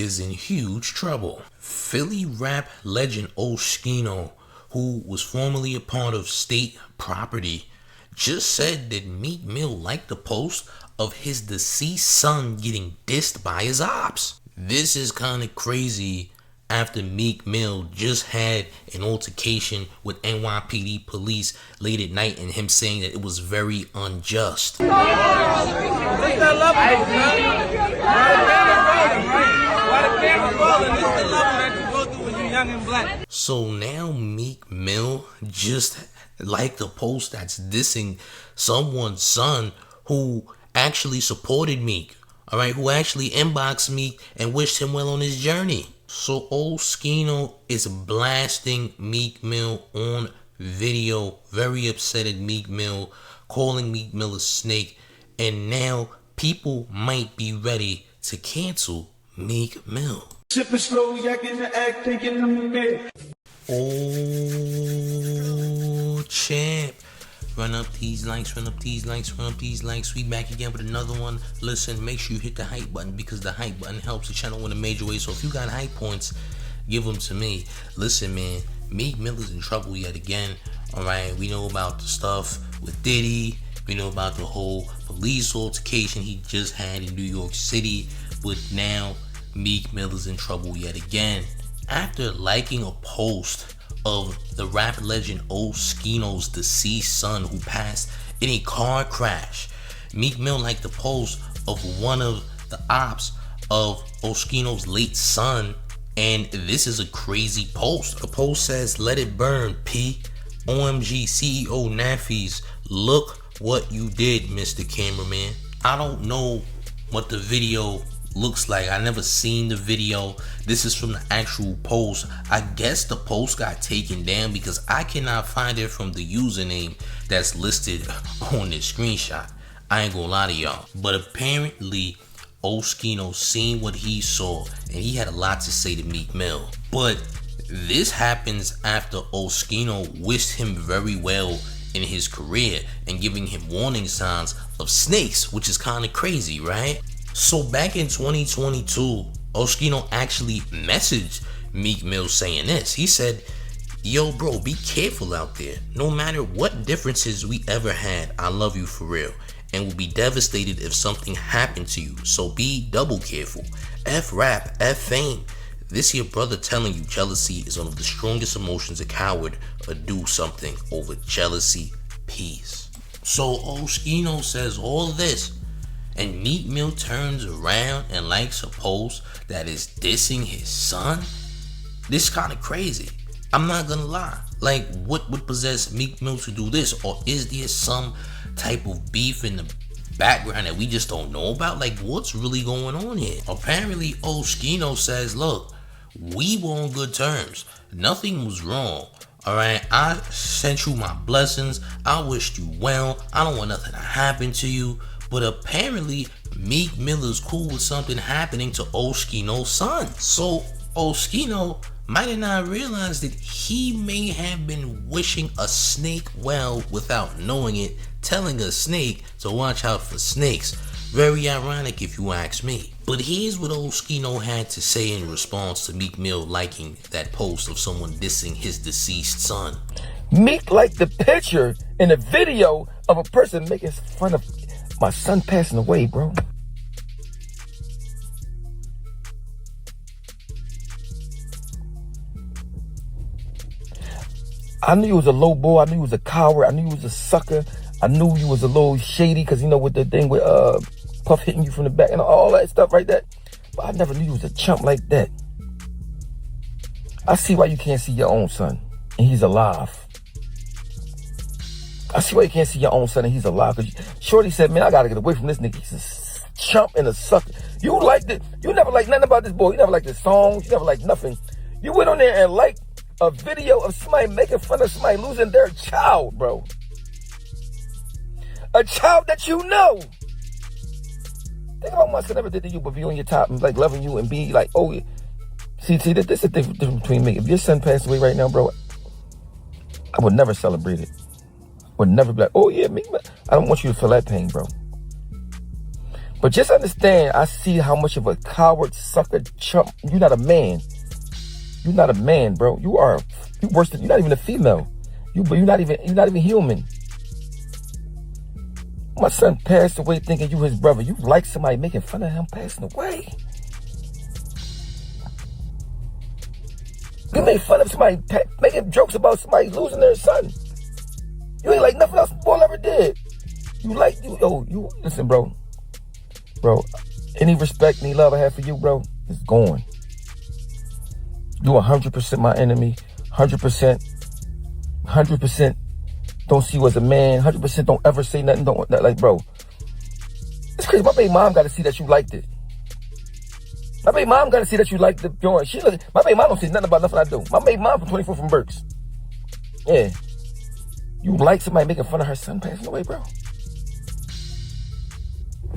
is in huge trouble. Philly rap legend Oschino, who was formerly a part of State Property, just said that Meek Mill liked the post of his deceased son getting dissed by his ops. This is kind of crazy after Meek Mill just had an altercation with NYPD police late at night and him saying that it was very unjust. So now Meek Mill just liked a post that's dissing someone's son who actually supported Meek, alright, who actually inboxed Meek and wished him well on his journey. So Oschino is blasting Meek Mill on video, very upset at Meek Mill, calling Meek Mill a snake, and now people might be ready to cancel Meek Mill. Oh, champ. Run up these likes, run up these likes, run up these likes. We back again with another one. Listen, make sure you hit the hype button because the hype button helps the channel in a major way. So if you got hype points, give them to me. Listen, man, Meek Mill is in trouble yet again. Alright, we know about the stuff with Diddy. We know about the whole police altercation he just had in New York City. But now Meek Mill is in trouble yet again. After liking a post of the rap legend Oschino's deceased son who passed in a car crash, Meek Mill liked the post of one of the ops of Oschino's late son, and this is a crazy post. The post says, "Let it burn, P. OMG CEO Naffies, look what you did, Mr. Cameraman." I don't know what the video looks like. I never seen the video. This is from the actual post. I guess the post got taken down because I cannot find it from the username that's listed on this screenshot. I ain't gonna lie to y'all, but apparently Oschino seen what he saw and he had a lot to say to Meek Mill. But this happens after Oschino wished him very well in his career and giving him warning signs of snakes, which is kind of crazy, right? So back in 2022, Oschino actually messaged Meek Mill saying this. He said, "Yo bro, be careful out there. No matter what differences we ever had, I love you for real and will be devastated if something happened to you. So be double careful. F rap, F fame. This your brother telling you jealousy is one of the strongest emotions a coward would do something over jealousy. Peace." So Oschino says all this, and Meek Mill turns around and likes a post that is dissing his son. This is kind of crazy. I'm not gonna lie. Like, what would possess Meek Mill to do this? Or is there some type of beef in the background that we just don't know about? Like, what's really going on here? Apparently, Oschino says, look, we were on good terms. Nothing was wrong. Alright, I sent you my blessings. I wished you well. I don't want nothing to happen to you. But apparently, Meek Mill is cool with something happening to Oschino's son. So Oschino might have not realized that he may have been wishing a snake well without knowing it, telling a snake to watch out for snakes. Very ironic if you ask me. But here's what Oschino had to say in response to Meek Mill liking that post of someone dissing his deceased son. Meek liked the picture in a video of a person making fun of my son passing away, bro. I knew you was a low boy. I knew you was a coward. I knew you was a sucker. I knew you was a little shady because, you know, with the thing with Puff hitting you from the back and all that stuff like that. But I never knew you was a chump like that. I see why you can't see your own son and he's alive. I see why you can't see your own son and he's alive. Because Shorty said, man, I got to get away from this nigga. He's a chump and a sucker. You liked it. You never liked nothing about this boy. You never liked the songs. You never liked nothing. You went on there and liked a video of somebody making fun of somebody losing their child, bro. A child that you know. Think about what my son ever did to you, but be on your top and like loving you and be like, oh, yeah. See, this is the difference between me. If your son passed away right now, bro, I would never celebrate it. Would never be like, oh yeah, me. I don't want you to feel that pain, bro. But just understand, I see how much of a coward, sucker, chump. You're not a man. You're not a man, bro. You worse than, you're not even a female. You're not even human. My son passed away thinking you his brother. You like somebody making fun of him passing away. You made fun of somebody making jokes about somebody losing their son. You ain't like nothing else boy ever did. You listen, bro. Bro, any respect, any love I have for you, bro, is gone. You 100% my enemy. 100% don't see you as a man. 100% don't ever say nothing. Like, bro. It's crazy. My baby mom got to see that you liked it. My baby mom got to see that you liked the joint. My baby mom don't say nothing about nothing I do. My baby mom from 24 from Berks. Yeah. You like somebody making fun of her son passing away, bro?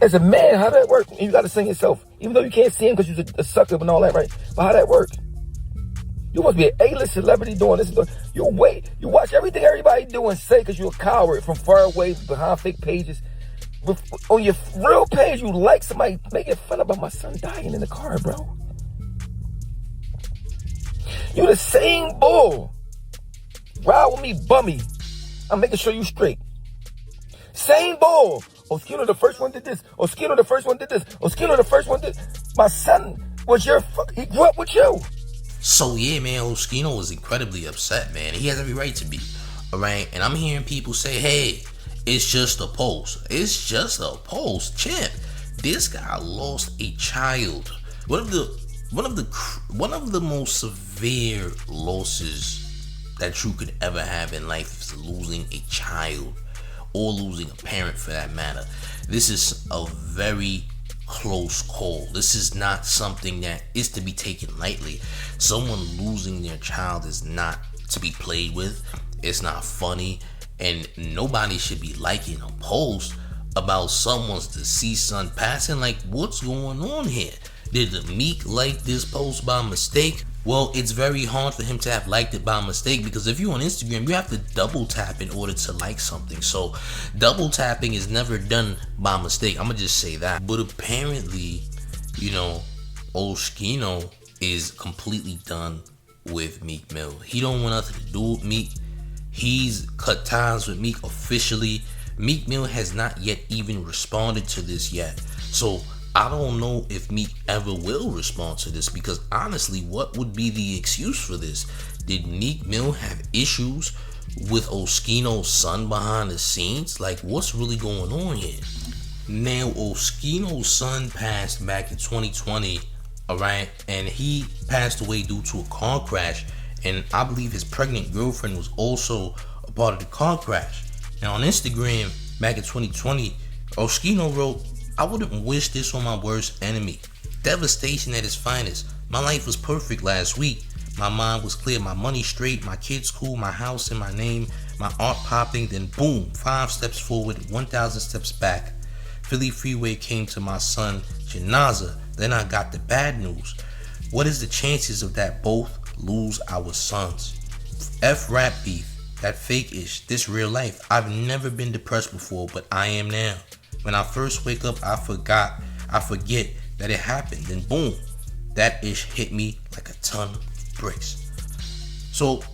As a man, how that work? You got to sing yourself. Even though you can't see him because you're a sucker and all that, right? But how that work? You must be an A-list celebrity doing this. You watch everything everybody do and say because you're a coward from far away behind fake pages. On your real page, you like somebody making fun about my son dying in the car, bro. You the same bull. Ride with me, bummy. I'm making sure you straight. Same bull. Oschino the first one did this. Oschino the first one did this. Oschino the first one did. My son was he grew up with you. So yeah, man, Oschino was incredibly upset, man. He has every right to be. Alright? And I'm hearing people say, hey, it's just a post. It's just a post. Champ. This guy lost a child. One of the most severe losses that you could ever have in life is losing a child. Or losing a parent for that matter. This is a very close call. This is not something that is to be taken lightly. Someone losing their child is not to be played with. It's not funny. And nobody should be liking a post about someone's deceased son passing. Like, what's going on here? Did Meek like this post by mistake? Well, it's very hard for him to have liked it by mistake because if you're on Instagram, you have to double tap in order to like something. So double tapping is never done by mistake. I'm gonna just say that. But apparently, Oschino is completely done with Meek Mill. He don't want nothing to do with Meek. He's cut ties with Meek officially. Meek Mill has not yet even responded to this yet. So I don't know if Meek ever will respond to this because honestly, what would be the excuse for this? Did Meek Mill have issues with Oschino's son behind the scenes? Like, what's really going on here? Now, Oschino's son passed back in 2020, alright? And he passed away due to a car crash. And I believe his pregnant girlfriend was also a part of the car crash. Now, on Instagram, back in 2020, Oschino wrote, I wouldn't wish this on my worst enemy. Devastation at its finest. My life was perfect last week. My mind was clear, my money straight, my kids cool, my house in my name, my art popping, then boom, 5 steps forward, 1,000 steps back. Philly Freeway came to my son, Janaza. Then I got the bad news. What is the chances of that both lose our sons? F rap beef, that fake ish, this real life. I've never been depressed before, but I am now. When I first wake up, I forget that it happened. Then boom, that ish hit me like a ton of bricks. So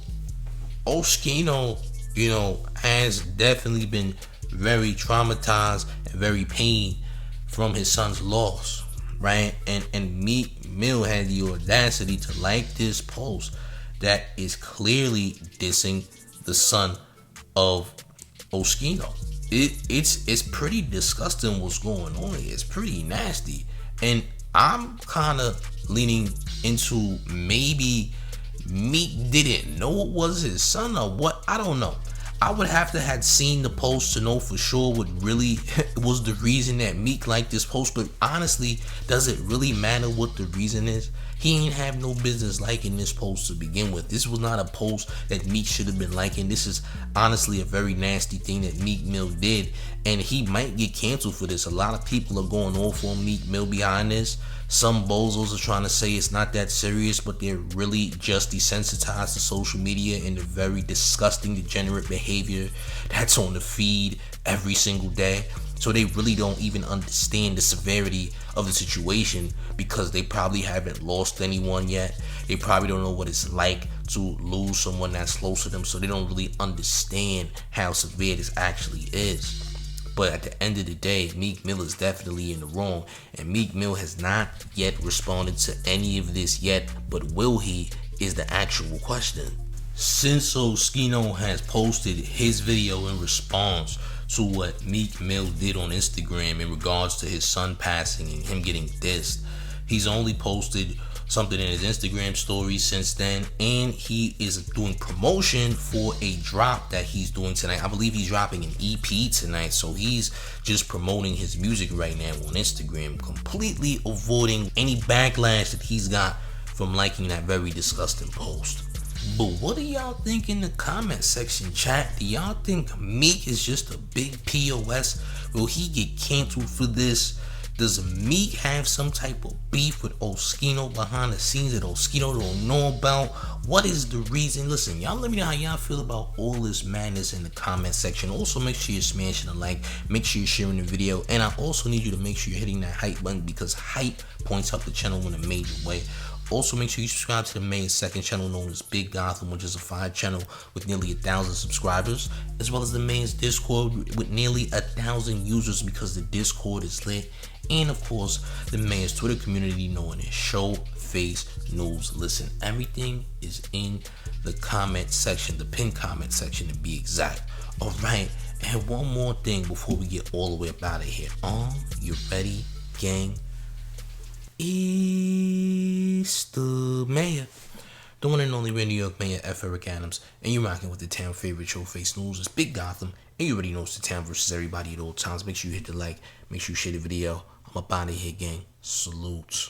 Oschino, has definitely been very traumatized and very pained from his son's loss, right? And Meek Mill had the audacity to like this post that is clearly dissing the son of Oschino. It's pretty disgusting what's going on here. It's pretty nasty. And I'm kind of leaning into maybe Meek didn't know it was his son or what. I don't know. I would have to have seen the post to know for sure what really was the reason that Meek liked this post. But honestly, does it really matter what the reason is? He ain't have no business liking this post to begin with. This was not a post that Meek should have been liking. This is honestly a very nasty thing that Meek Mill did. And he might get canceled for this. A lot of people are going off on Meek Mill behind this. Some bozos are trying to say it's not that serious, but they're really just desensitized to social media and the very disgusting, degenerate behavior that's on the feed every single day. So they really don't even understand the severity of the situation because they probably haven't lost anyone yet. They probably don't know what it's like to lose someone that's close to them. So they don't really understand how severe this actually is. But at the end of the day, Meek Mill is definitely in the wrong. And Meek Mill has not yet responded to any of this yet. But will he is the actual question. Since Oschino has posted his video in response to what Meek Mill did on Instagram in regards to his son passing and him getting dissed, he's only posted something in his Instagram story since then, and he is doing promotion for a drop that he's doing tonight. I believe he's dropping an EP tonight, so he's just promoting his music right now on Instagram, completely avoiding any backlash that he's got from liking that very disgusting post. But what do y'all think in the comment section, chat? Do y'all think Meek is just a big POS? Will he get canceled for this? Does Meek have some type of beef with Oschino behind the scenes that Oschino don't know about? What is the reason? Listen, y'all let me know how y'all feel about all this madness in the comment section. Also, make sure you're smashing a like. Make sure you're sharing the video. And I also need you to make sure you're hitting that hype button because hype points up the channel in a major way. Also, make sure you subscribe to the main second channel known as Big Gotham, which is a 5 channel with nearly 1,000 subscribers, as well as the main Discord with nearly 1,000 users because the Discord is lit, and of course, the main Twitter community known as Showface News. Listen, everything is in the comment section, the pinned comment section to be exact. All right, and one more thing before we get all the way up out of here. You ready, gang? It's the mayor, the one and only New York Mayor F. Eric Adams, and you're rocking with the town favorite Showface News. It's Big Gotham, and you already know it's the town versus everybody at all times. Make sure you hit the like, make sure you share the video. I'm up out of here, gang. Salute.